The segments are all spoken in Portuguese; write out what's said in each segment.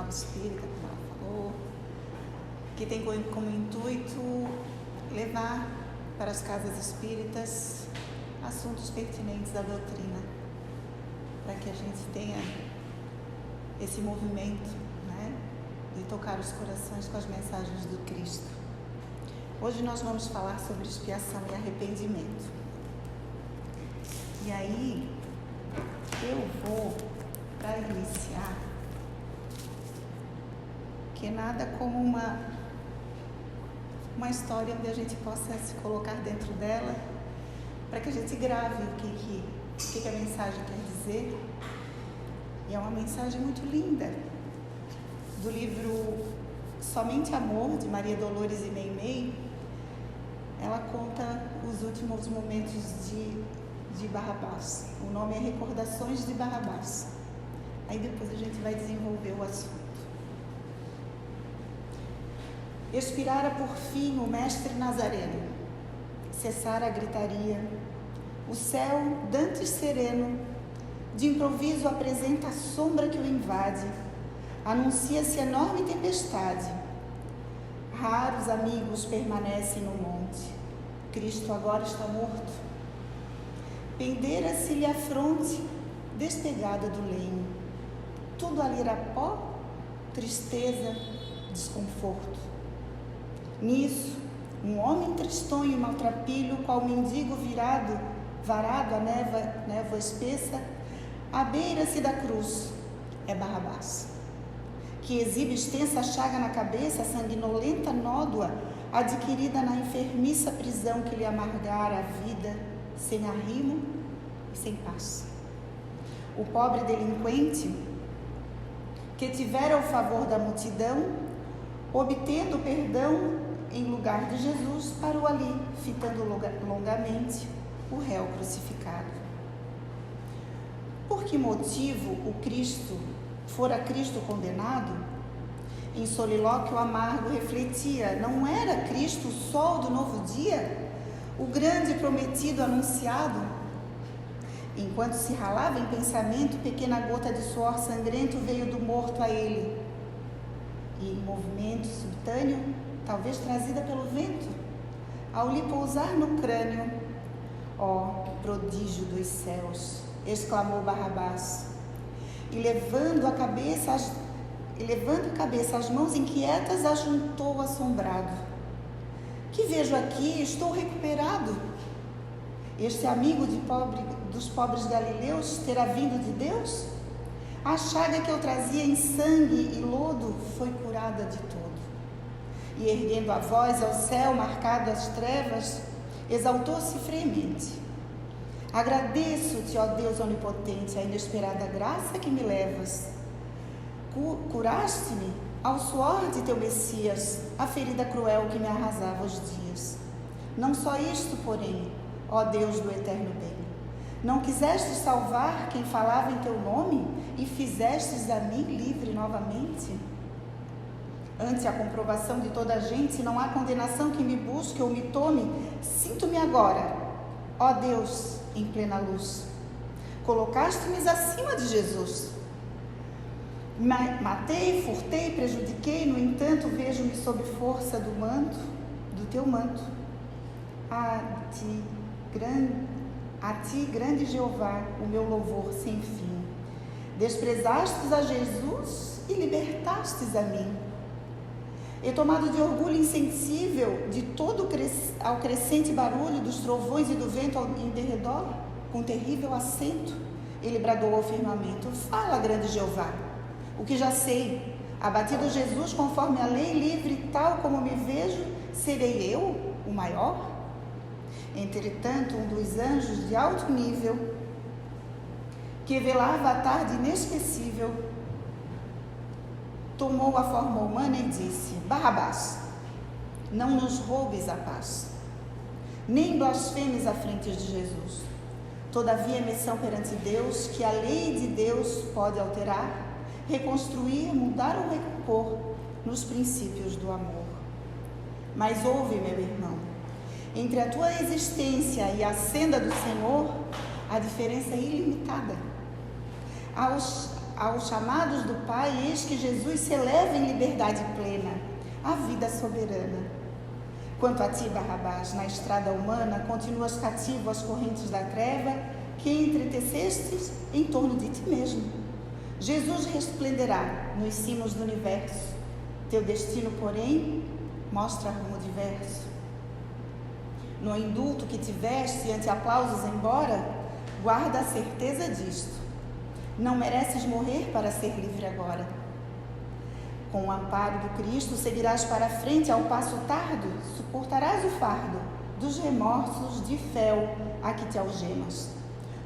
Jornal Espírita, como ela falou, que tem como intuito levar para as casas espíritas assuntos pertinentes à doutrina, para que a gente tenha esse movimento, né, de tocar os corações com as mensagens do Cristo. Hoje nós vamos falar sobre expiação e arrependimento. E aí, eu vou, para iniciar, que nada como uma história onde a gente possa se colocar dentro dela, para que a gente grave o que a mensagem quer dizer. E é uma mensagem muito linda, do livro Somente Amor, de Maria Dolores e Meimei. Ela conta os últimos momentos de Barrabás. O nome é Recordações de Barrabás. Aí depois a gente vai desenvolver o assunto. Expirara por fim o mestre Nazareno, cessara a gritaria, o céu, dantes sereno, de improviso apresenta a sombra que o invade, anuncia-se enorme tempestade. Raros amigos permanecem no monte, Cristo agora está morto. Pendera-se-lhe a fronte, despegada do lenho, tudo ali era pó, tristeza, desconforto. Nisso, um homem tristonho e maltrapilho, qual mendigo varado a névoa espessa, abeira-se da cruz, é Barrabás, que exibe extensa chaga na cabeça, sanguinolenta nódoa, adquirida na enfermiça prisão que lhe amargara a vida, sem arrimo e sem paz. O pobre delinquente, que tivera o favor da multidão, obtendo perdão em lugar de Jesus, parou ali, fitando longamente o réu crucificado. Por que motivo fora Cristo condenado? Em solilóquio amargo refletia, não era Cristo o sol do novo dia? O grande prometido anunciado? Enquanto se ralava em pensamento, pequena gota de suor sangrento veio do morto a ele. E em movimento subitâneo, talvez trazida pelo vento, ao lhe pousar no crânio, ó prodígio dos céus, exclamou Barrabás, e levando a cabeça, as mãos inquietas, ajuntou assombrado. Que vejo aqui? Estou recuperado. Este amigo dos pobres galileus terá vindo de Deus? A chaga que eu trazia em sangue e lodo foi curada de todo. E erguendo a voz ao céu, marcado as trevas, exaltou-se fremente. Agradeço-te, ó Deus onipotente, a inesperada graça que me levas. Curaste-me ao suor de teu Messias, a ferida cruel que me arrasava os dias. Não só isto, porém, ó Deus do eterno bem, não quiseste salvar quem falava em teu nome e fizestes a mim livre novamente? Ante a comprovação de toda a gente, não há condenação que me busque ou me tome. Sinto-me agora, ó Deus, em plena luz. Colocaste-me acima de Jesus. Matei, furtei, prejudiquei, no entanto, vejo-me sob força do teu manto. A ti, grande Jeová, o meu louvor sem fim. Desprezastes a Jesus e libertastes a mim. E tomado de orgulho insensível de todo ao crescente barulho dos trovões e do vento em derredor, com terrível acento, ele bradou ao firmamento: fala, grande Jeová, o que já sei. Abatido Jesus conforme a lei, livre tal como me vejo, serei eu o maior? Entretanto, um dos anjos de alto nível, que velava a tarde inesquecível, tomou a forma humana e disse: Barrabás, não nos roubes a paz, nem blasfemes à frente de Jesus. Todavia é missão perante Deus que a lei de Deus pode alterar, reconstruir, mudar ou recompor nos princípios do amor. Mas ouve, meu irmão, entre a tua existência e a senda do Senhor, a diferença é ilimitada. aos chamados do Pai, eis que Jesus se eleva em liberdade plena, a vida soberana. Quanto a ti, Barrabás, na estrada humana, continuas cativo às correntes da treva que entretecestes em torno de ti mesmo. Jesus resplenderá nos cimos do universo. Teu destino, porém, mostra rumo diverso. No indulto que tiveste ante aplausos embora, guarda a certeza disto: não mereces morrer para ser livre agora. Com o amparo do Cristo seguirás para a frente ao passo tardo, suportarás o fardo dos remorsos de fel a que te algemas.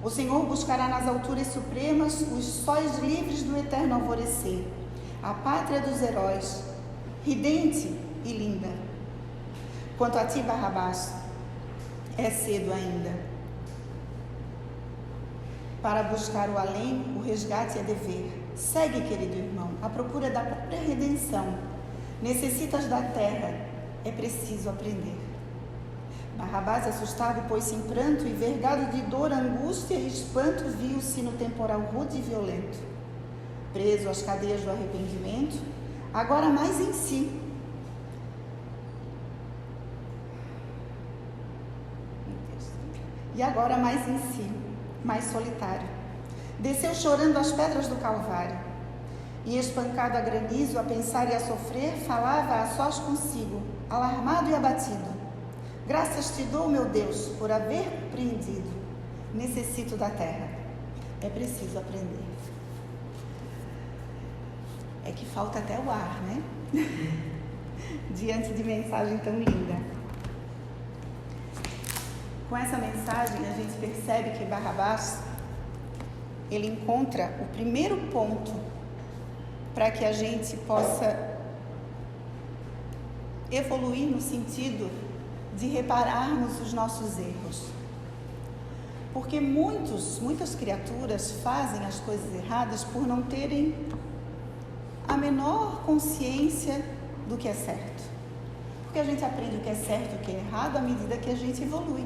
O Senhor buscará nas alturas supremas os sóis livres do eterno alvorecer, a pátria dos heróis, ridente e linda. Quanto a ti, Barrabás, é cedo ainda. Para buscar o além, o resgate é dever. Segue, querido irmão, à procura da própria redenção. Necessitas da terra, é preciso aprender. Barrabás, assustado, pôs-se em pranto e, vergado de dor, angústia e espanto, viu-se no temporal rude e violento. Preso às cadeias do arrependimento, agora mais em si. E agora mais em si, mais solitário. Desceu chorando as pedras do Calvário. E espancado a granizo, a pensar e a sofrer, falava a sós consigo, alarmado e abatido: graças te dou, meu Deus, por haver compreendido. Necessito da terra. É preciso aprender. É que falta até o ar, né? Diante de mensagem tão linda. Com essa mensagem, a gente percebe que Barrabás, ele encontra o primeiro ponto para que a gente possa evoluir no sentido de repararmos os nossos erros. Porque muitas criaturas fazem as coisas erradas por não terem a menor consciência do que é certo. Porque a gente aprende o que é certo e o que é errado à medida que a gente evolui.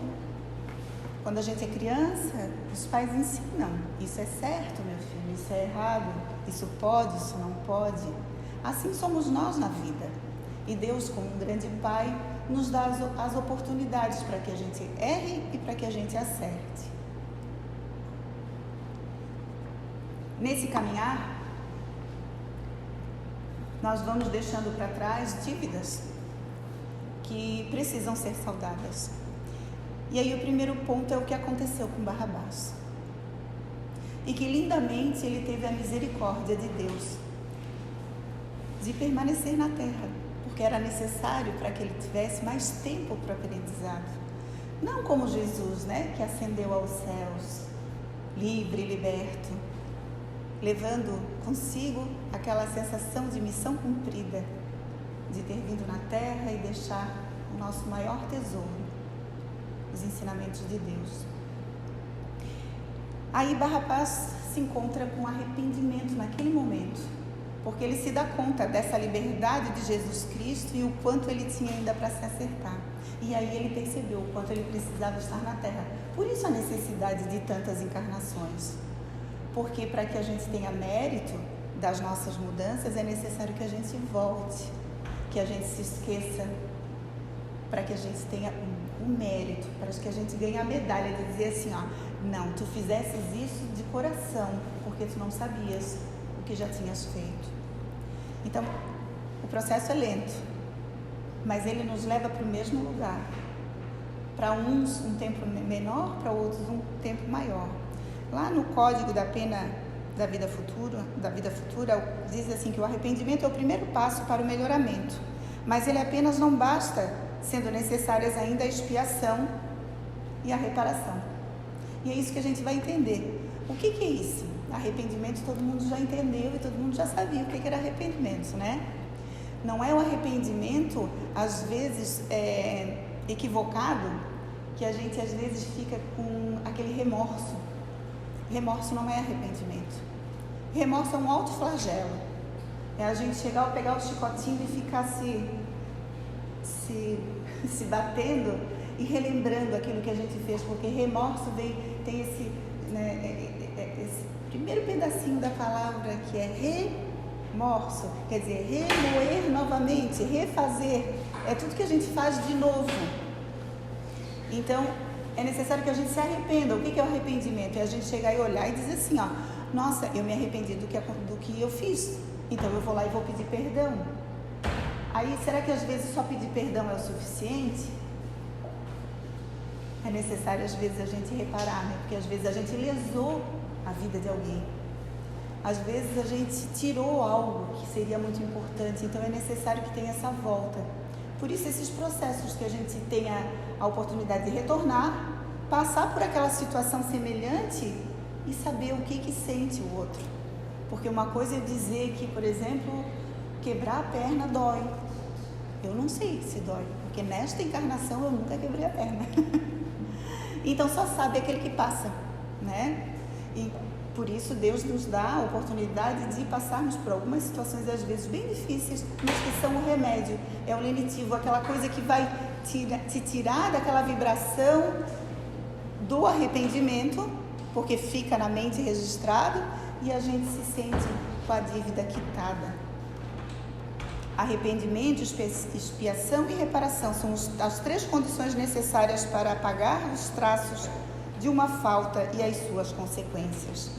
Quando a gente é criança, os pais ensinam: isso é certo, meu filho, isso é errado, isso pode, isso não pode. Assim somos nós na vida. E Deus, como um grande Pai, nos dá as oportunidades para que a gente erre e para que a gente acerte. Nesse caminhar, nós vamos deixando para trás dívidas que precisam ser saldadas. E aí o primeiro ponto é o que aconteceu com Barrabás. E que lindamente ele teve a misericórdia de Deus de permanecer na terra, porque era necessário para que ele tivesse mais tempo para o aprendizado. Não como Jesus, né, que ascendeu aos céus, livre e liberto, levando consigo aquela sensação de missão cumprida, de ter vindo na terra e deixar o nosso maior tesouro, os ensinamentos de Deus. Aí Barrabás se encontra com arrependimento naquele momento, porque ele se dá conta dessa liberdade de Jesus Cristo e o quanto ele tinha ainda para se acertar. E aí ele percebeu o quanto ele precisava estar na terra. Por isso a necessidade de tantas encarnações. Porque para que a gente tenha mérito das nossas mudanças, é necessário que a gente volte, que a gente se esqueça, para que a gente tenha um mérito, para que a gente ganhe a medalha de dizer assim, ó, não, tu fizesses isso de coração, porque tu não sabias o que já tinhas feito. Então, o processo é lento, mas ele nos leva para o mesmo lugar. Para uns um tempo menor, para outros um tempo maior. Lá no Código da Pena da Vida Futura, diz assim que o arrependimento é o primeiro passo para o melhoramento, mas ele apenas não basta, sendo necessárias ainda a expiação e a reparação. E é isso que a gente vai entender. O que é isso? Arrependimento todo mundo já entendeu e todo mundo já sabia o que era arrependimento, né? Não é o arrependimento, às vezes, equivocado, que a gente às vezes fica com aquele remorso. Remorso não é arrependimento. Remorso é um autoflagelo. É a gente chegar, pegar o chicotinho e ficar se batendo e relembrando aquilo que a gente fez, porque remorso tem esse primeiro pedacinho da palavra, que é remorso, quer dizer, remoer novamente, refazer, é tudo que a gente faz de novo. Então, é necessário que a gente se arrependa. O que é o arrependimento? É a gente chegar e olhar e dizer assim, ó, nossa, eu me arrependi do que eu fiz, então eu vou lá e vou pedir perdão. Aí, será que às vezes só pedir perdão é o suficiente? É necessário às vezes a gente reparar, né? Porque às vezes a gente lesou a vida de alguém. Às vezes a gente tirou algo que seria muito importante, então é necessário que tenha essa volta. Por isso esses processos que a gente tenha a oportunidade de retornar, passar por aquela situação semelhante e saber o que sente o outro. Porque uma coisa é dizer que, por exemplo, quebrar a perna dói. Eu não sei se dói, porque nesta encarnação eu nunca quebrei a perna. Então só sabe aquele que passa, né? E por isso Deus nos dá a oportunidade de passarmos por algumas situações às vezes bem difíceis, mas que são o remédio, é o lenitivo, aquela coisa que vai te tirar daquela vibração do arrependimento, porque fica na mente registrado e a gente se sente com a dívida quitada. Arrependimento, expiação e reparação são as três condições necessárias para apagar os traços de uma falta e as suas consequências.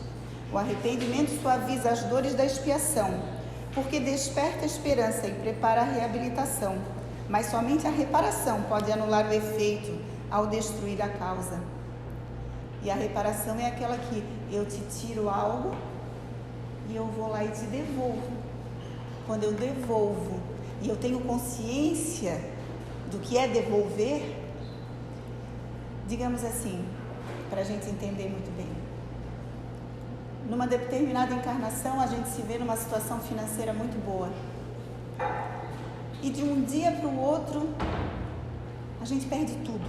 O arrependimento suaviza as dores da expiação, porque desperta a esperança e prepara a reabilitação, mas somente a reparação pode anular o efeito ao destruir a causa. E a reparação é aquela que eu te tiro algo e eu vou lá e te devolvo. Quando eu devolvo e eu tenho consciência do que é devolver, digamos assim, para a gente entender muito bem. Numa determinada encarnação, a gente se vê numa situação financeira muito boa. E de um dia para o outro, a gente perde tudo.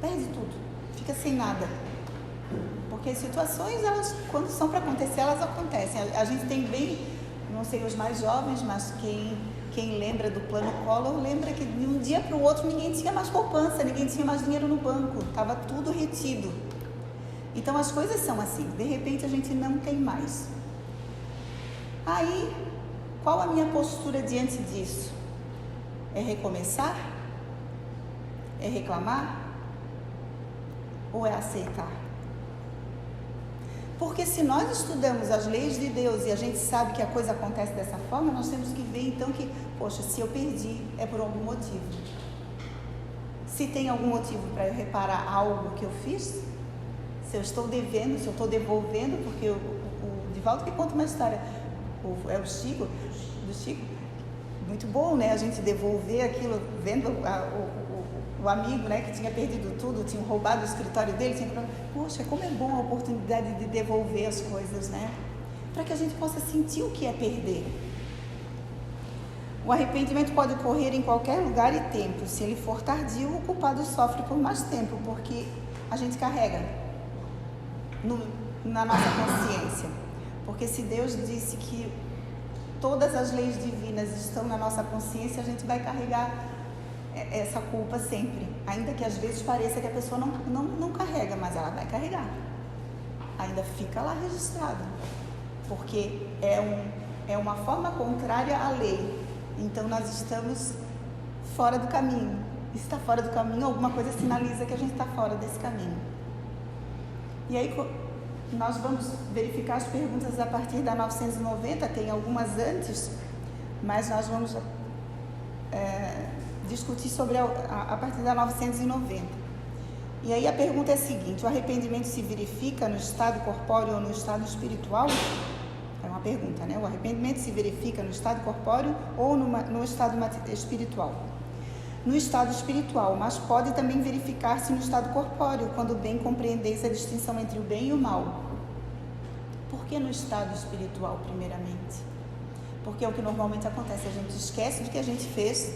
Perde tudo. Fica sem nada. Porque as situações, elas, quando são para acontecer, elas acontecem. A gente tem bem, não sei os mais jovens, mas quem lembra do plano Collor, lembra que de um dia para o outro ninguém tinha mais poupança, ninguém tinha mais dinheiro no banco. Estava tudo retido. Então as coisas são assim, de repente a gente não tem mais. Aí, qual a minha postura diante disso? É recomeçar? É reclamar? Ou é aceitar? Porque se nós estudamos as leis de Deus e a gente sabe que a coisa acontece dessa forma, nós temos que ver então que, poxa, se eu perdi é por algum motivo. Se tem algum motivo para eu reparar algo que eu fiz, se eu estou devendo, se eu estou devolvendo, porque o Divaldo que conta uma história, é o Chico, do Chico, muito bom, né? A gente devolver aquilo, vendo o amigo, né, que tinha perdido tudo, tinha roubado o escritório dele, poxa, como é bom a oportunidade de devolver as coisas, né? Para que a gente possa sentir o que é perder. O arrependimento pode ocorrer em qualquer lugar e tempo. Se ele for tardio, o culpado sofre por mais tempo, porque a gente carrega na nossa consciência. Porque se Deus disse que todas as leis divinas estão na nossa consciência, a gente vai carregar essa culpa sempre. Ainda que às vezes pareça que a pessoa não carrega, mas ela vai carregar. Ainda fica lá registrado. Porque é uma forma contrária à lei. Então nós estamos fora do caminho. E se está fora do caminho, alguma coisa sinaliza que a gente está fora desse caminho. E aí nós vamos verificar as perguntas a partir da 990, tem algumas antes, mas nós vamos discutir sobre a partir da 990. E aí a pergunta é a seguinte: o arrependimento se verifica no estado corpóreo ou no estado espiritual? É uma pergunta, né? O arrependimento se verifica no estado corpóreo ou no estado espiritual? No estado espiritual, mas pode também verificar-se no estado corpóreo, quando bem compreendeis a distinção entre o bem e o mal. Por que no estado espiritual, primeiramente? Porque é o que normalmente acontece, a gente esquece do que a gente fez,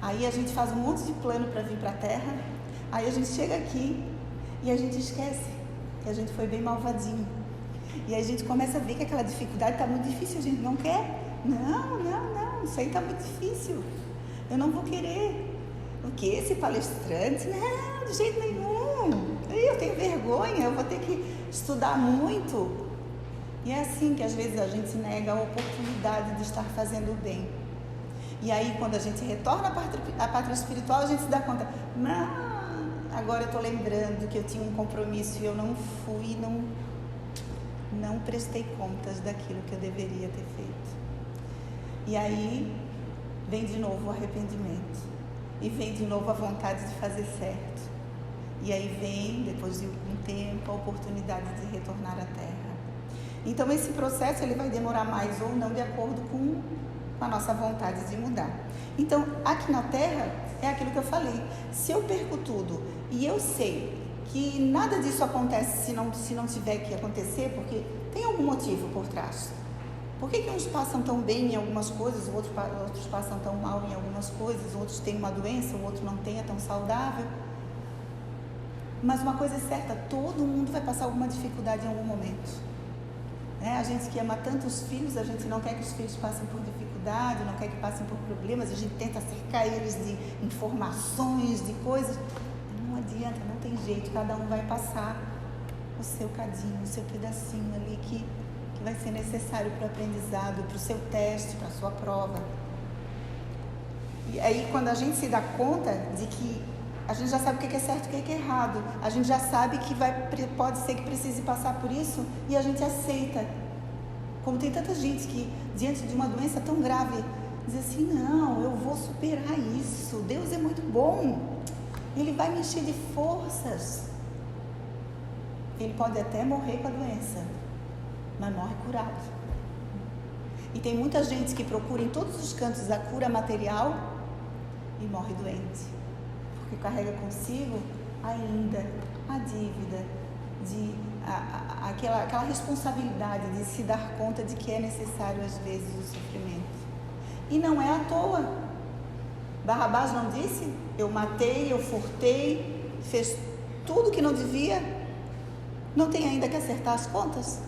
aí a gente faz um monte de plano para vir para a Terra, aí a gente chega aqui e a gente esquece que a gente foi bem malvadinho. E aí a gente começa a ver que aquela dificuldade está muito difícil, a gente não quer. Não, isso aí está muito difícil. Eu não vou querer. O que? Esse palestrante? Não, de jeito nenhum. eu tenho vergonha, eu vou ter que estudar muito. E é assim que às vezes a gente nega a oportunidade de estar fazendo o bem. E aí quando a gente retorna à pátria espiritual, a gente se dá conta, não, agora eu estou lembrando que eu tinha um compromisso e eu não fui, não prestei contas daquilo que eu deveria ter feito. E aí vem de novo o arrependimento. E vem de novo a vontade de fazer certo. E aí vem, depois de um tempo, a oportunidade de retornar à Terra. Então esse processo ele vai demorar mais ou não de acordo com a nossa vontade de mudar. Então aqui na Terra é aquilo que eu falei. Se eu perco tudo e eu sei que nada disso acontece se não tiver que acontecer, porque tem algum motivo por trás. Por que uns passam tão bem em algumas coisas, outros passam tão mal em algumas coisas, outros têm uma doença, o outro não tem, é tão saudável? Mas uma coisa é certa, todo mundo vai passar alguma dificuldade em algum momento. A gente que ama tanto os filhos, a gente não quer que os filhos passem por dificuldade, não quer que passem por problemas, a gente tenta cercar eles de informações, de coisas. Não adianta, não tem jeito, cada um vai passar o seu cadinho, o seu pedacinho ali que vai ser necessário para o aprendizado, para o seu teste, para a sua prova. E aí quando a gente se dá conta de que a gente já sabe o que é certo e o que é errado, a gente já sabe que pode ser que precise passar por isso e a gente aceita. Como tem tanta gente que diante de uma doença tão grave diz assim, não, eu vou superar isso, Deus é muito bom, Ele vai me encher de forças. Ele pode até morrer com a doença, mas morre curado. E tem muita gente que procura em todos os cantos a cura material e morre doente, porque carrega consigo ainda a dívida, aquela responsabilidade de se dar conta de que é necessário às vezes o sofrimento. E não é à toa. Barrabás não disse, eu matei, eu furtei, fez tudo que não devia, não tem ainda que acertar as contas?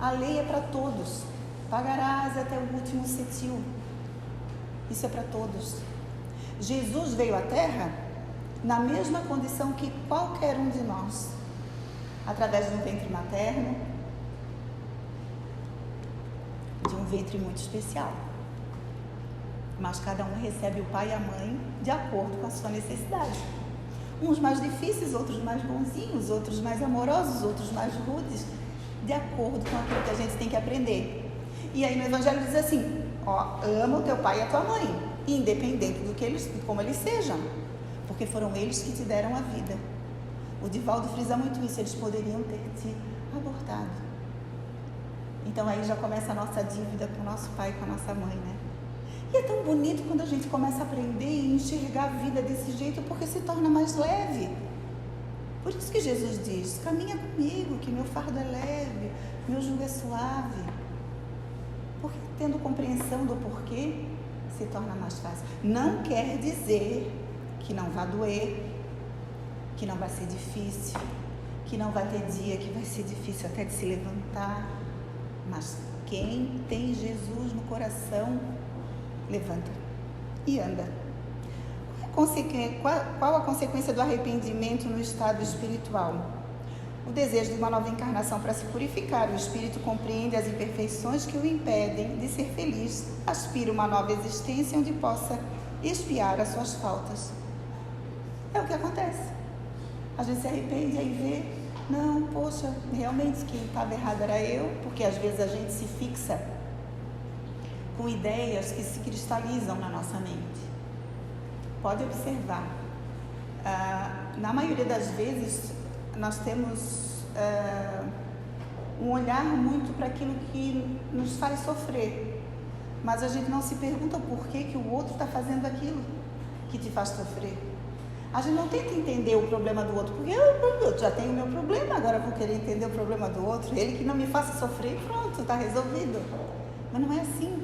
A lei é para todos, pagarás até o último cetil, isso é para todos. Jesus veio à Terra na mesma condição que qualquer um de nós, através de um ventre materno, de um ventre muito especial. Mas cada um recebe o pai e a mãe de acordo com a sua necessidade. Uns mais difíceis, outros mais bonzinhos, outros mais amorosos, outros mais rudes, de acordo com aquilo que a gente tem que aprender. E aí no Evangelho diz assim, ama o teu pai e a tua mãe, independente de como eles sejam, porque foram eles que te deram a vida. O Divaldo frisa muito isso, eles poderiam ter te abortado. Então aí já começa a nossa dívida com o nosso pai e com a nossa mãe, né? E é tão bonito quando a gente começa a aprender e enxergar a vida desse jeito, porque se torna mais leve. Por isso que Jesus diz, caminha comigo, que meu fardo é leve, meu jugo é suave. Porque tendo compreensão do porquê, se torna mais fácil. Não quer dizer que não vai doer, que não vai ser difícil, que não vai ter dia que vai ser difícil até de se levantar. Mas quem tem Jesus no coração, levanta e anda. Qual a consequência do arrependimento no estado espiritual? O desejo de uma nova encarnação para se purificar. O espírito compreende as imperfeições que o impedem de ser feliz, aspira uma nova existência onde possa expiar as suas faltas. É o que acontece. A gente se arrepende e aí vê, não, poxa, realmente quem estava errado era eu, porque às vezes a gente se fixa com ideias que se cristalizam na nossa mente. Pode observar, na maioria das vezes nós temos um olhar muito para aquilo que nos faz sofrer, mas a gente não se pergunta por que o outro está fazendo aquilo que te faz sofrer. A gente não tenta entender o problema do outro, porque eu já tenho o meu problema, agora vou querer entender o problema do outro, ele que não me faça sofrer, pronto, está resolvido. Mas não é assim.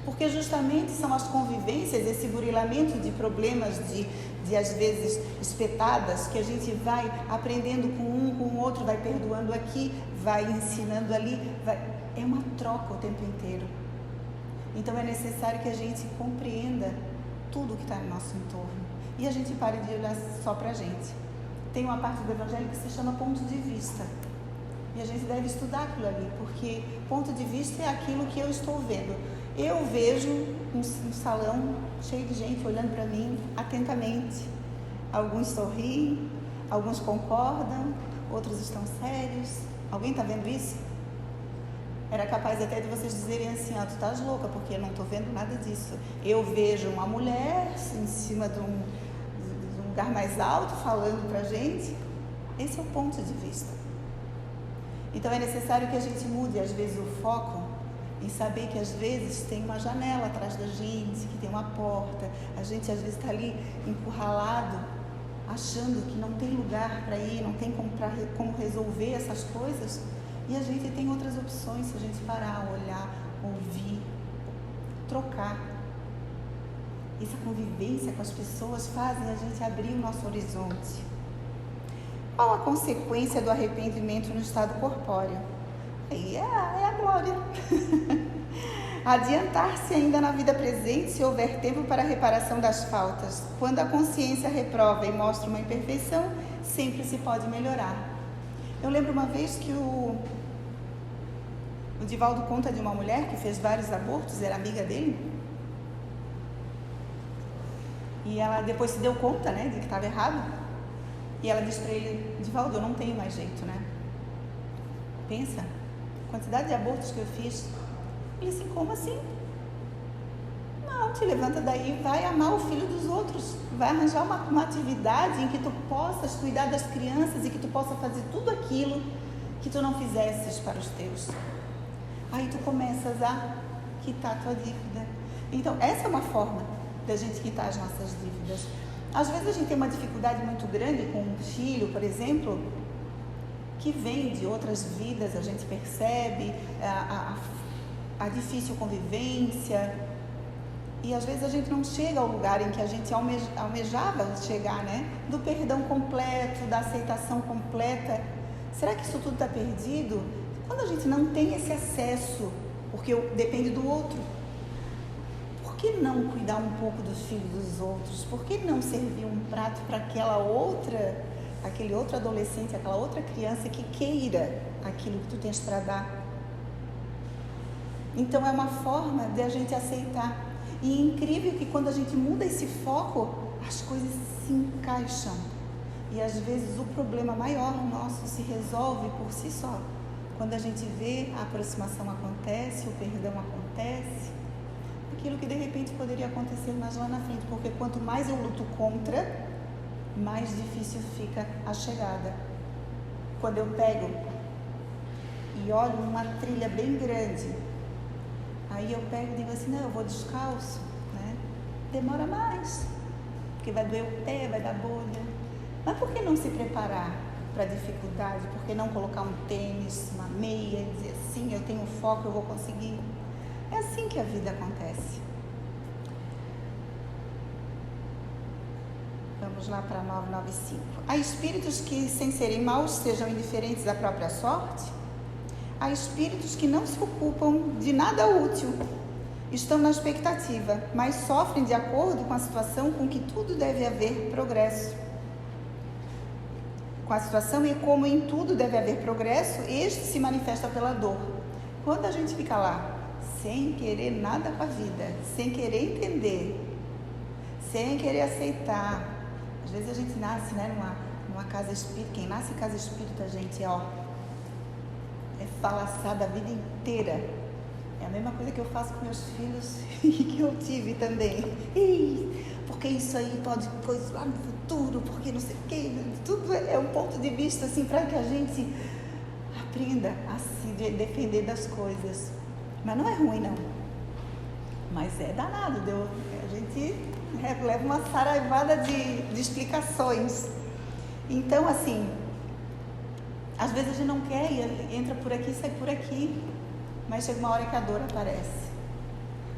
Porque justamente são as convivências, esse burilamento de problemas, de às vezes espetadas, que a gente vai aprendendo com o outro, vai perdoando aqui, vai ensinando ali, é uma troca o tempo inteiro. Então é necessário que a gente compreenda tudo que está no nosso entorno e a gente pare de olhar só para a gente. tem uma parte do Evangelho que se chama ponto de vista. E a gente deve estudar aquilo ali, porque ponto de vista é aquilo que eu estou vendo. Eu vejo um salão cheio de gente olhando para mim atentamente. Alguns sorriem, alguns concordam, outros estão sérios. Alguém está vendo isso? Era capaz até de vocês dizerem assim, tu estás louca, porque eu não estou vendo nada disso. Eu vejo uma mulher em cima de um lugar mais alto falando para a gente. Esse é o ponto de vista. Então é necessário que a gente mude às vezes o foco em saber que às vezes tem uma janela atrás da gente, que tem uma porta. A gente às vezes está ali encurralado, achando que não tem lugar para ir, não tem como resolver essas coisas. E a gente tem outras opções se a gente parar, olhar, ouvir, trocar. Essa convivência com as pessoas fazem a gente abrir o nosso horizonte. Qual a consequência do arrependimento no estado corpóreo? Aí é a glória. Adiantar-se ainda na vida presente se houver tempo para a reparação das faltas. Quando a consciência reprova e mostra uma imperfeição, sempre se pode melhorar. Eu lembro uma vez que o Divaldo conta de uma mulher que fez vários abortos, era amiga dele. E ela depois se deu conta, né, de que estava errado. E ela disse para ele, Divaldo, eu não tenho mais jeito, né? Pensa, a quantidade de abortos que eu fiz. Ele disse, como assim? Não, te levanta daí e vai amar o filho dos outros. Vai arranjar uma atividade em que tu possas cuidar das crianças e que tu possa fazer tudo aquilo que tu não fizesses para os teus. Aí tu começas a quitar a tua dívida. Então, essa é uma forma da gente quitar as nossas dívidas. Às vezes a gente tem uma dificuldade muito grande com um filho, por exemplo, que vem de outras vidas, a gente percebe a difícil convivência, e às vezes a gente não chega ao lugar em que a gente almejava chegar, né? Do perdão completo, da aceitação completa. Será que isso tudo está perdido? Quando a gente não tem esse acesso, porque depende do outro, por que não cuidar um pouco dos filhos dos outros? Por que não servir um prato para aquele outro adolescente, aquela outra criança que queira aquilo que tu tens para dar? Então é uma forma de a gente aceitar. E é incrível que quando a gente muda esse foco, as coisas se encaixam. E às vezes o problema maior nosso se resolve por si só. Quando a gente vê, a aproximação acontece, o perdão acontece, aquilo que de repente poderia acontecer mais lá na frente, porque quanto mais eu luto contra, mais difícil fica a chegada. Quando eu pego e olho uma trilha bem grande, aí eu pego e digo assim, não, eu vou descalço, né? Demora mais, porque vai doer o pé, vai dar bolha. Mas por que não se preparar para a dificuldade? Por que não colocar um tênis, uma meia e dizer assim, eu tenho foco, eu vou conseguir? É assim que a vida acontece. Vamos lá para 995. Há espíritos que, sem serem maus, sejam indiferentes à própria sorte? Há espíritos que não se ocupam de nada útil, estão na expectativa, mas sofrem de acordo com a situação com que tudo deve haver progresso. Com a situação e como em tudo deve haver progresso, este se manifesta pela dor. Quando a gente fica lá, sem querer nada com a vida, sem querer entender, sem querer aceitar, às vezes a gente nasce, né, numa casa espírita. Quem nasce em casa espírita, gente, é falaçada a vida inteira. É a mesma coisa que eu faço com meus filhos e que eu tive também. Porque isso aí pode coisa lá no futuro, porque não sei o quê. Tudo é um ponto de vista assim para que a gente aprenda a se defender das coisas. Mas não é ruim, não. Mas é danado. A gente leva uma saraivada de explicações. Então, assim, às vezes a gente não quer e entra por aqui, sai por aqui. Mas chega uma hora que a dor aparece.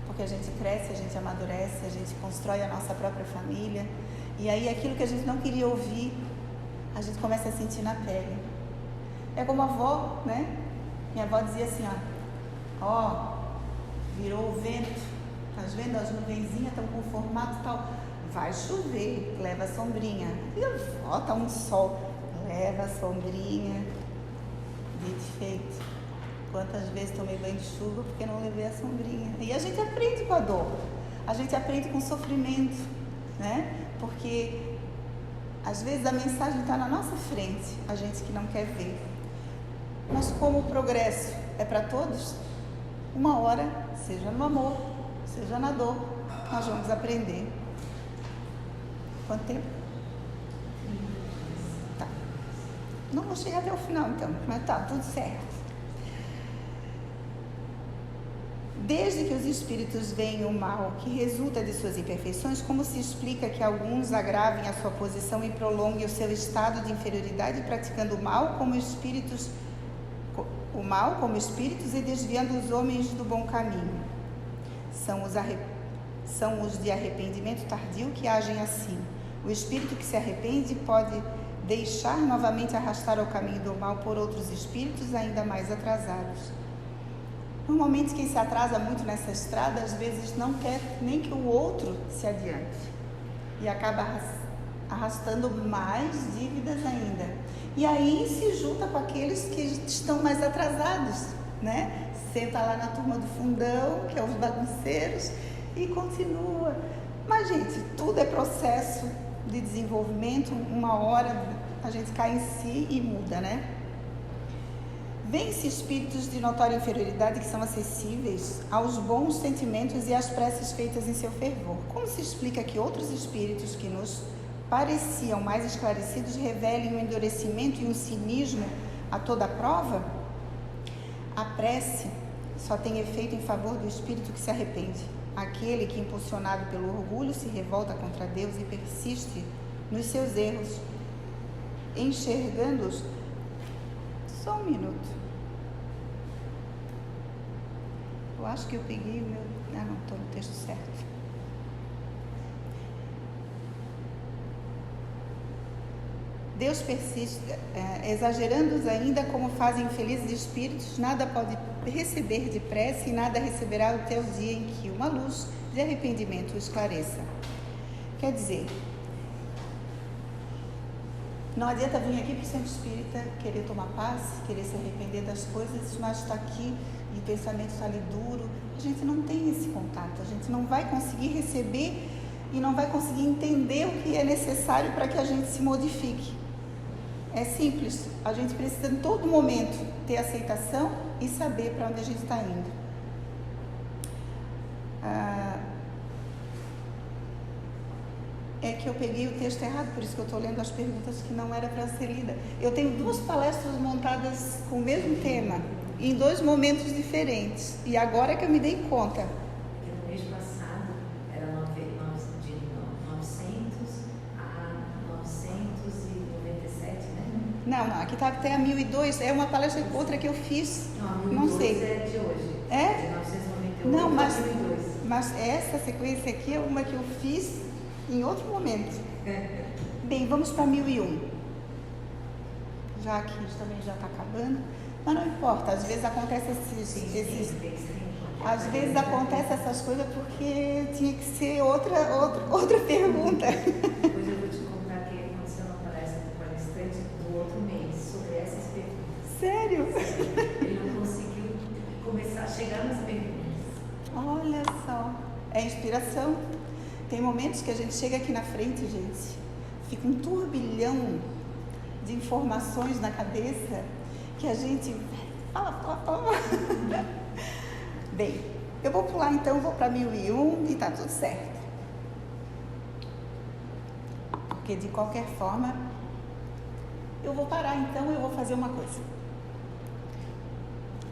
Porque a gente cresce, a gente amadurece, a gente constrói a nossa própria família. E aí aquilo que a gente não queria ouvir, a gente começa a sentir na pele. É como a avó, né? Minha avó dizia assim, virou o vento. Estás vendo? As nuvenzinhas estão com formato tal. vai chover, leva a sombrinha. Volta um sol, leva a sombrinha. Dito e feito. Quantas vezes tomei banho de chuva porque não levei a sombrinha? E a gente aprende com a dor, a gente aprende com o sofrimento, né? Porque às vezes a mensagem está na nossa frente, a gente que não quer ver. Mas como o progresso é para todos, uma hora, seja no amor, seja na dor, nós vamos aprender. Quanto tempo? Tá. Não vou chegar até o final então, mas tá, tudo certo. Desde que os espíritos veem o mal que resulta de suas imperfeições, como se explica que alguns agravem a sua posição e prolonguem o seu estado de inferioridade, praticando o mal como espíritos e desviando os homens do bom caminho? São os de arrependimento tardio que agem assim. O espírito que se arrepende pode deixar novamente arrastar ao caminho do mal por outros espíritos ainda mais atrasados. Normalmente quem se atrasa muito nessa estrada, às vezes não quer nem que o outro se adiante. E acaba arrastando mais dívidas ainda. E aí se junta com aqueles que estão mais atrasados, né? Senta lá na turma do fundão, que é os bagunceiros, e continua. Mas, gente, tudo é processo de desenvolvimento. Uma hora a gente cai em si e muda, né? Vêm-se espíritos de notória inferioridade que são acessíveis aos bons sentimentos e às preces feitas em seu fervor. Como se explica que outros espíritos que nos pareciam mais esclarecidos revelem um endurecimento e um cinismo a toda prova? A prece só tem efeito em favor do espírito que se arrepende, aquele que, impulsionado pelo orgulho, se revolta contra Deus e persiste nos seus erros, enxergando-os. Só um minuto. Eu acho que eu peguei o meu... não, estou no texto certo. Deus persiste, exagerando-os ainda como fazem infelizes espíritos, nada pode receber de prece e nada receberá até o dia em que uma luz de arrependimento o esclareça. Quer dizer, não adianta vir aqui para o centro espírita, querer tomar paz, querer se arrepender das coisas, mas está aqui e o pensamento está ali duro. A gente não tem esse contato, a gente não vai conseguir receber e não vai conseguir entender o que é necessário para que a gente se modifique. É simples, a gente precisa em todo momento ter aceitação e saber para onde a gente está indo. É que eu peguei o texto errado, por isso que eu estou lendo as perguntas que não era para ser lida. Eu tenho 2 palestras montadas com o mesmo tema, em 2 momentos diferentes, e agora é que eu me dei conta. No mês passado era de 900 a 997, né? Não, aqui está até a 1002, é uma palestra outra que eu fiz, não sei. É de hoje, é? De 998 não, a 1002. Mas essa sequência aqui é uma que eu fiz em outro momento. Bem, vamos para 1001. Já que também já está acabando. Mas não importa, às vezes acontece às vezes acontece essas coisas porque tinha que ser outra pergunta. Depois eu vou te contar que aconteceu uma palestra do palestrante do outro mês sobre essas perguntas. Sério? Ele não conseguiu começar a chegar nas perguntas. Olha só, é inspiração. Tem momentos que a gente chega aqui na frente, gente, fica um turbilhão de informações na cabeça que a gente fala. Bem, eu vou pular então, vou para 1001 e tá tudo certo. Porque de qualquer forma, eu vou parar então, eu vou fazer uma coisa.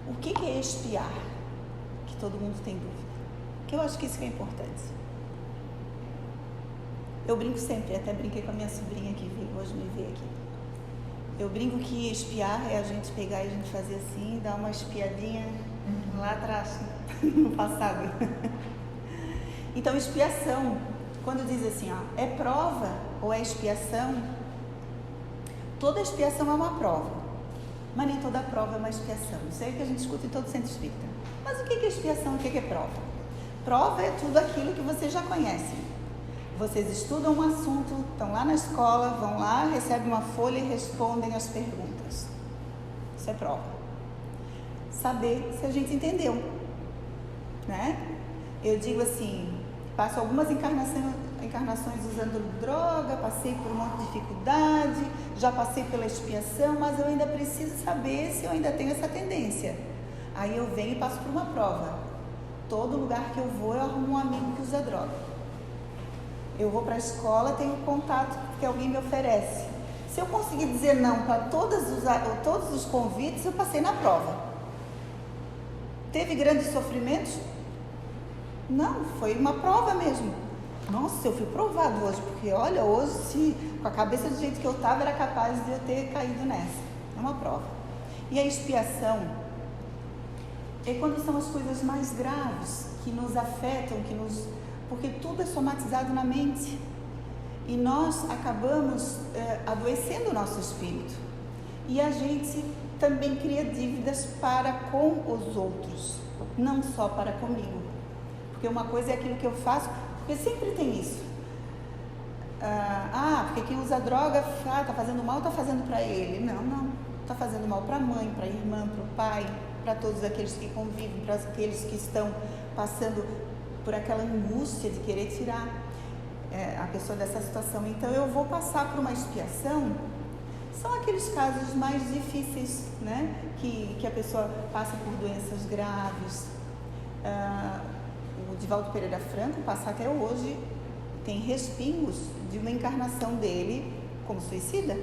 O que é expiar? Que todo mundo tem dúvida. Que eu acho que isso que é importante. Eu brinco sempre, até brinquei com a minha sobrinha que veio hoje me ver aqui. Eu brinco que espiar é a gente pegar e a gente fazer assim, dar uma espiadinha lá atrás, no passado. Então, expiação, quando diz assim, é prova ou é expiação, toda expiação é uma prova, mas nem toda prova é uma expiação. Isso é o que a gente escuta em todo centro espírita. Mas o que é expiação e o que é prova? Prova é tudo aquilo que vocês já conhecem. Vocês estudam um assunto, estão lá na escola, vão lá, recebem uma folha e respondem as perguntas. Isso é prova. Saber se a gente entendeu, né? Eu digo assim, passo algumas encarnações usando droga, passei por um monte de dificuldade, já passei pela expiação, mas eu ainda preciso saber se eu ainda tenho essa tendência. Aí eu venho e passo por uma prova. Todo lugar que eu vou, eu arrumo um amigo que usa droga. Eu vou para a escola, tenho contato que alguém me oferece. Se eu conseguir dizer não para todos os convites, eu passei na prova. Teve grandes sofrimentos? Não, foi uma prova mesmo. Nossa, eu fui provado hoje, porque olha, hoje, se com a cabeça do jeito que eu estava, era capaz de eu ter caído nessa. É uma prova. E a expiação é quando são as coisas mais graves que nos afetam, porque tudo é somatizado na mente. E nós acabamos adoecendo o nosso espírito. E a gente também cria dívidas para com os outros, não só para comigo. Porque uma coisa é aquilo que eu faço, porque sempre tem isso. Porque quem usa droga está fazendo mal, está fazendo para ele. Não. Está fazendo mal para a mãe, para a irmã, para o pai, para todos aqueles que convivem, para aqueles que estão passando por aquela angústia de querer tirar a pessoa dessa situação. Então eu vou passar por uma expiação. São aqueles casos mais difíceis, né? Que a pessoa passa por doenças graves. O Divaldo Pereira Franco passa até hoje, tem respingos de uma encarnação dele como suicida.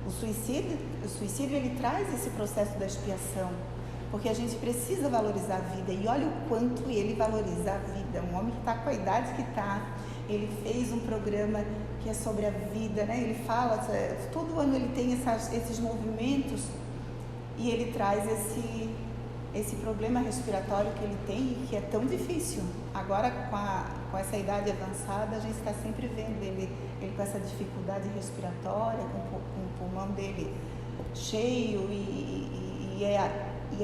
O suicídio ele traz esse processo da expiação, porque a gente precisa valorizar a vida, e olha o quanto ele valoriza a vida. Um homem que está com a idade que está, ele fez um programa que é sobre a vida, né? Ele fala, todo ano ele tem esses movimentos, e ele traz esse problema respiratório que ele tem e que é tão difícil. Agora, com essa idade avançada, a gente está sempre vendo ele com essa dificuldade respiratória, com o pulmão dele cheio, e é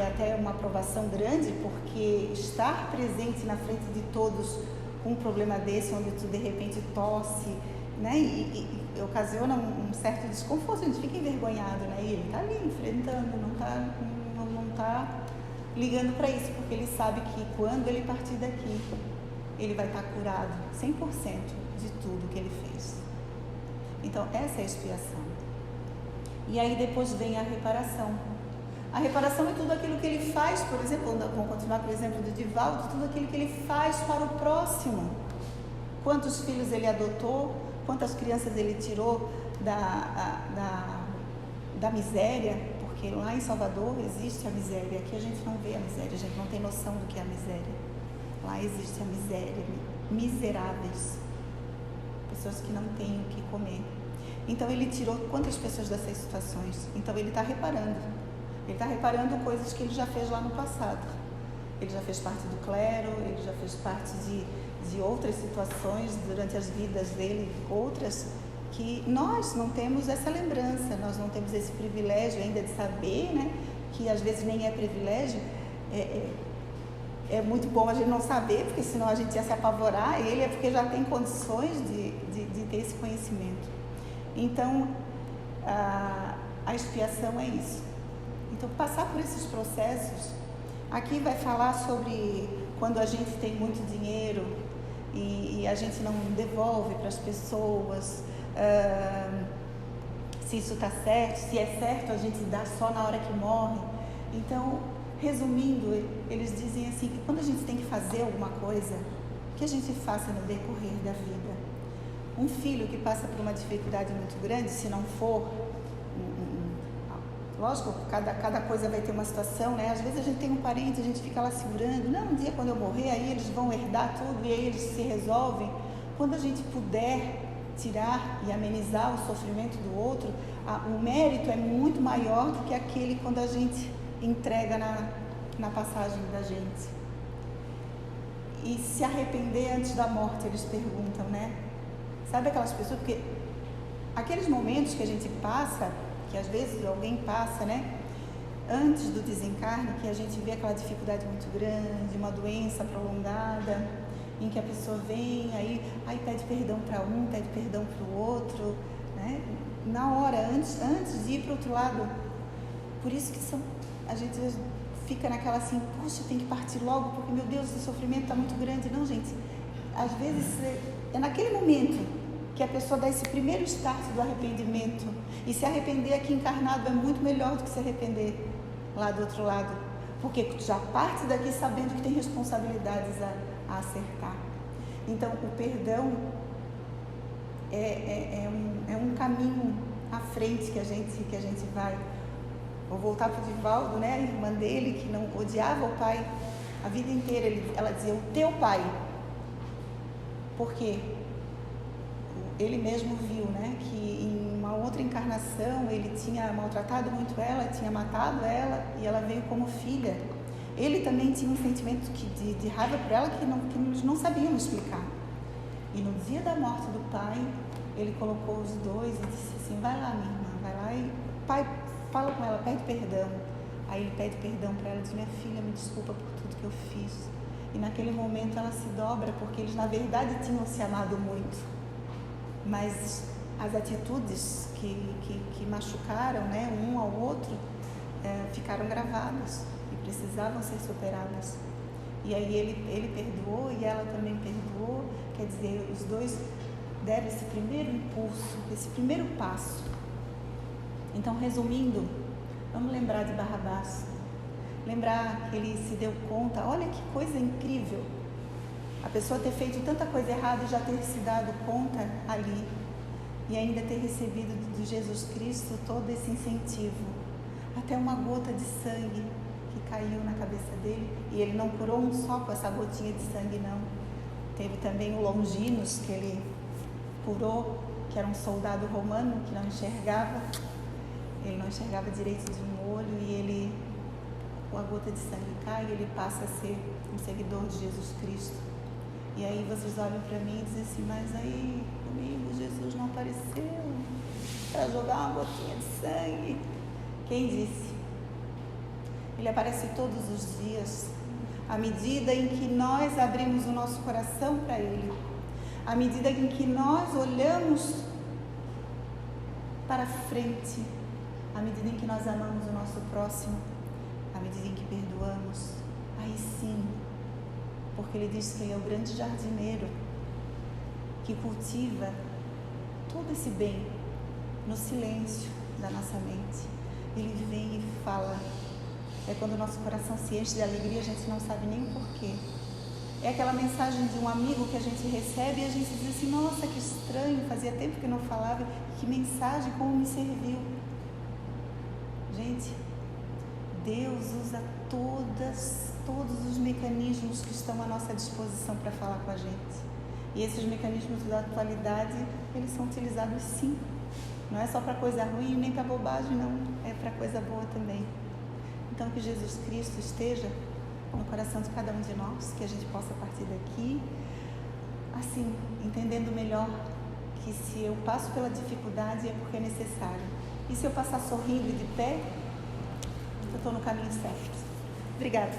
até uma provação grande, porque estar presente na frente de todos com um problema desse, onde tu de repente tosse, né, e ocasiona um certo desconforto, a gente fica envergonhado, né, e ele está ali enfrentando, não está ligando para isso, porque ele sabe que quando ele partir daqui, ele vai estar curado 100% de tudo que ele fez. Então, essa é a expiação. E aí depois vem a reparação. A reparação é tudo aquilo que ele faz, por exemplo, vamos continuar por exemplo do Divaldo, tudo aquilo que ele faz para o próximo. Quantos filhos ele adotou, quantas crianças ele tirou da miséria, porque lá em Salvador existe a miséria, aqui a gente não vê a miséria, a gente não tem noção do que é a miséria. Lá existe a miséria, miseráveis, pessoas que não têm o que comer. Então ele tirou quantas pessoas dessas situações? Então ele está reparando. Ele está reparando coisas que ele já fez lá no passado. Ele já fez parte do clero, ele já fez parte de outras situações durante as vidas dele, outras que nós não temos essa lembrança, nós não temos esse privilégio ainda de saber, né? Que às vezes nem é privilégio, é muito bom a gente não saber, porque senão a gente ia se apavorar. Ele é porque já tem condições de ter esse conhecimento. Então, a expiação é isso. Então, passar por esses processos, aqui vai falar sobre quando a gente tem muito dinheiro e a gente não devolve para as pessoas, se isso está certo, se é certo a gente dá só na hora que morre. Então, resumindo, eles dizem assim, que quando a gente tem que fazer alguma coisa, que a gente faça no decorrer da vida. Um filho que passa por uma dificuldade muito grande, se não for... Lógico, cada coisa vai ter uma situação, né? Às vezes a gente tem um parente, a gente fica lá segurando. Não, um dia quando eu morrer, aí eles vão herdar tudo e aí eles se resolvem. Quando a gente puder tirar e amenizar o sofrimento do outro, o mérito é muito maior do que aquele quando a gente entrega na passagem da gente. E se arrepender antes da morte, eles perguntam, né? Sabe aquelas pessoas, porque aqueles momentos que a gente passa, que às vezes alguém passa, né? Antes do desencarne, que a gente vê aquela dificuldade muito grande, uma doença prolongada, em que a pessoa vem, aí pede perdão para um, pede perdão para o outro, né? Na hora, antes de ir para o outro lado. Por isso que a gente fica naquela assim, poxa, tem que partir logo, porque meu Deus, o sofrimento está muito grande. Não, gente, às vezes é naquele momento que a pessoa dá esse primeiro start do arrependimento. E se arrepender aqui encarnado é muito melhor do que se arrepender lá do outro lado, porque tu já parte daqui sabendo que tem responsabilidades a acertar. Então, o perdão é um caminho à frente que a gente vai. Vou voltar para o Divaldo, né? A irmã dele, que não odiava o pai a vida inteira. Ela dizia, o teu pai. Por quê? Ele mesmo viu, né? Que em uma outra encarnação ele tinha maltratado muito ela, tinha matado ela, e ela veio como filha. Ele também tinha um sentimento de raiva por ela que eles não sabiam explicar. E no dia da morte do pai, ele colocou os dois e disse assim, vai lá, minha irmã, vai lá e pai, fala com ela, pede perdão. Aí ele pede perdão para ela, diz, minha filha, me desculpa por tudo que eu fiz. E naquele momento ela se dobra, porque eles na verdade tinham se amado muito. Mas as atitudes que machucaram, né, um ao outro, ficaram gravadas e precisavam ser superadas. E aí ele perdoou e ela também perdoou. Quer dizer, os dois deram esse primeiro impulso, esse primeiro passo. Então, resumindo, vamos lembrar de Barrabás. Lembrar que ele se deu conta, olha que coisa incrível. A pessoa ter feito tanta coisa errada e já ter se dado conta ali. E ainda ter recebido de Jesus Cristo todo esse incentivo. Até uma gota de sangue que caiu na cabeça dele. E ele não curou um só com essa gotinha de sangue, não. Teve também o Longinos, que ele curou, que era um soldado romano que não enxergava. Ele não enxergava direito de um olho e a gota de sangue cai e ele passa a ser um seguidor de Jesus Cristo. E aí vocês olham para mim e dizem assim, mas aí comigo Jesus não apareceu para jogar uma gotinha de sangue. Quem disse? Ele aparece todos os dias, à medida em que nós abrimos o nosso coração para Ele, à medida em que nós olhamos para frente, à medida em que nós amamos o nosso próximo, à medida em que perdoamos, aí sim, porque Ele diz que Ele é o grande jardineiro que cultiva todo esse bem no silêncio da nossa mente. Ele vem e fala. É quando o nosso coração se enche de alegria, a gente não sabe nem o porquê. É aquela mensagem de um amigo que a gente recebe e a gente diz assim, nossa, que estranho, fazia tempo que não falava, que mensagem, como me serviu. Gente, Deus usa todos os mecanismos que estão à nossa disposição para falar com a gente. E esses mecanismos da atualidade, eles são utilizados sim. Não é só para coisa ruim, nem para bobagem, não. É para coisa boa também. Então, que Jesus Cristo esteja no coração de cada um de nós, que a gente possa partir daqui, assim, entendendo melhor que se eu passo pela dificuldade é porque é necessário. E se eu passar sorrindo e de pé, eu estou no caminho certo. Obrigada.